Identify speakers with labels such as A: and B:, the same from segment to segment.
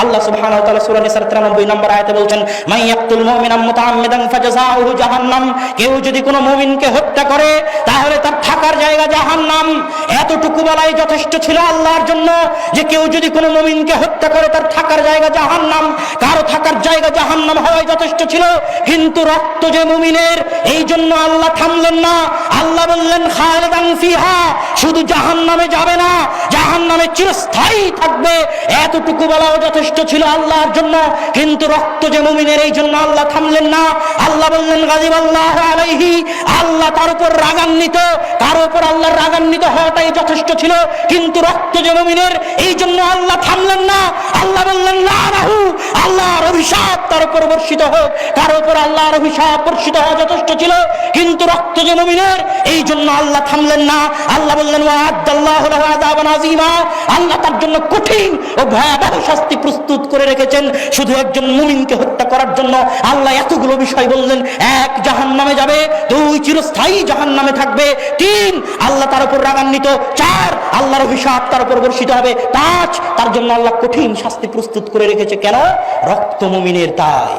A: আল্লাহ সুবহানাহু ওয়া তাআলা সূরা নিসার 93 নম্বর আয়াতে বলছেন, মান ইয়াকতুল মুমিনান মুতাআম্মিদান ফাজাযাউহু জাহান্নাম, কেউ যদি কোনো মুমিনকে হত্যা করে তাহলে তার থাকার জায়গা জাহান্নাম। এতটুকু বলাই যথেষ্ট ছিল আল্লাহর জন্য যে কেউ যদি কোনো মুমিনকে হত্যা করে তার থাকার জায়গা জাহান্নাম, কারো থাকার জায়গা জাহান্নাম হওয়াই যথেষ্ট ছিল। কিন্তু রক্ত যে মুমিনের, এই জন্য আল্লাহ থামলেন না। আল্লাহ বললেন খালিদান ফিহা, শুধু জাহান্নামে যাবে না, জাহান্নামে চিরস্থায়ী থাকবে। এতটুকু বলাও যথেষ্ট ছিল আল্লাহর জন্য। কিন্তু রক্ত যে মুমিনের, এই জন্য আল্লাহ থামলেন না। আল্লাহ বললেন গাযিবাল্লাহু আলাইহি, আল্লাহ তার উপর রাগান্বিত। কারো উপর আল্লাহর রাগান্বিত হওয়াটাই যথেষ্ট ছিল, কিন্তু রক্ত যে মুমিনের, এই জন্য আল্লাহ থামলেন না। আল্লাহ বললেন লানাহু, আল্লাহর অভিশাপ তার উপর বর্ষিত হোক। কারো উপর আল্লাহর অভিশাপ বর্ষিত হওয়া যথেষ্ট ছিল, কিন্তু রক্ত যে মুমিনের, এই জন্য আল্লাহ থামলেন না। আল্লাহ বললেন ওয়া'আদাল্লাহু লাহু আযাবান আযীমা, আল্লাহ তার জন্য কঠিন ও ভয়াবহ শাস্তি প্রস্তুত করে রেখেছেন শুধু একজন মুমিনকে হত্যা করার জন্য। আল্লাহ এতগুলো বিষয় বললেন, 1 জাহান্নামে যাবে, 2 চিরস্থায়ী জাহান্নামে থাকবে, 3 আল্লাহ তার উপর রাগান্বিত, 4 আল্লাহর অভিশাপ তার উপর বর্ষিত হবে, 5 তার জন্য আল্লাহ কঠিন শাস্তি প্রস্তুত করে রেখেছে। কেন? রক্ত মুমিনের। তাই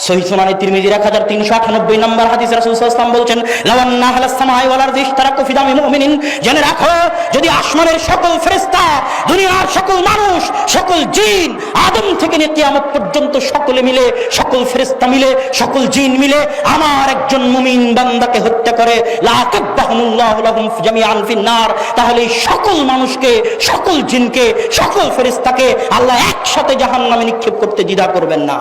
A: সহিহ সুনানে তিরমিজির 1398 নম্বর হাদিসে রাসূল সাল্লাল্লাহু আলাইহি ওয়াসাল্লাম বলছেন, লাওয়ান্না আহলাস সামাই ওয়াল আরদি ইশতারাকু ফি দামি মুমিনিন, জেনে রাখো যদি আসমানের সকল ফেরেশতা, দুনিয়ার সকল মানুষ, সকল জিন, আদম থেকে নিয়ে কিয়ামত পর্যন্ত সকলে মিলে, সকল ফেরেশতা মিলে, সকল জিন মিলে আমার একজন মুমিন বান্দাকে হত্যা করে, লা কাব্বাহুমুল্লাহু লাহুম জামিআন ফিন-নার, তাহলে সকল মানুষকে, সকল জিনকে, সকল ফেরেশতাকে আল্লাহ একসাথে জাহান্নামে নিক্ষেপ করতে দ্বিধা করবেন না।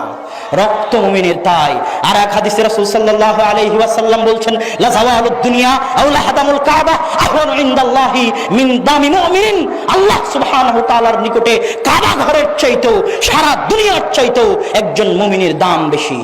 A: রক্ত মুমিনের। তাই আর এক হাদিসে রাসূল সাল্লাল্লাহু আলাইহি ওয়াসাল্লাম বলছেন, লা যাওয়ালুদ দুনিয়া আও লা হাদামুল কাবা আহওয়ানু ইনদাল্লাহি মিন দামি মুমিনিন, আল্লাহ সুবহানাহু ওয়া তাআলার নিকটে কাবা ঘরের চাইতেও, সারা দুনিয়ার চাইতেও একজন মুমিনের দাম বেশি।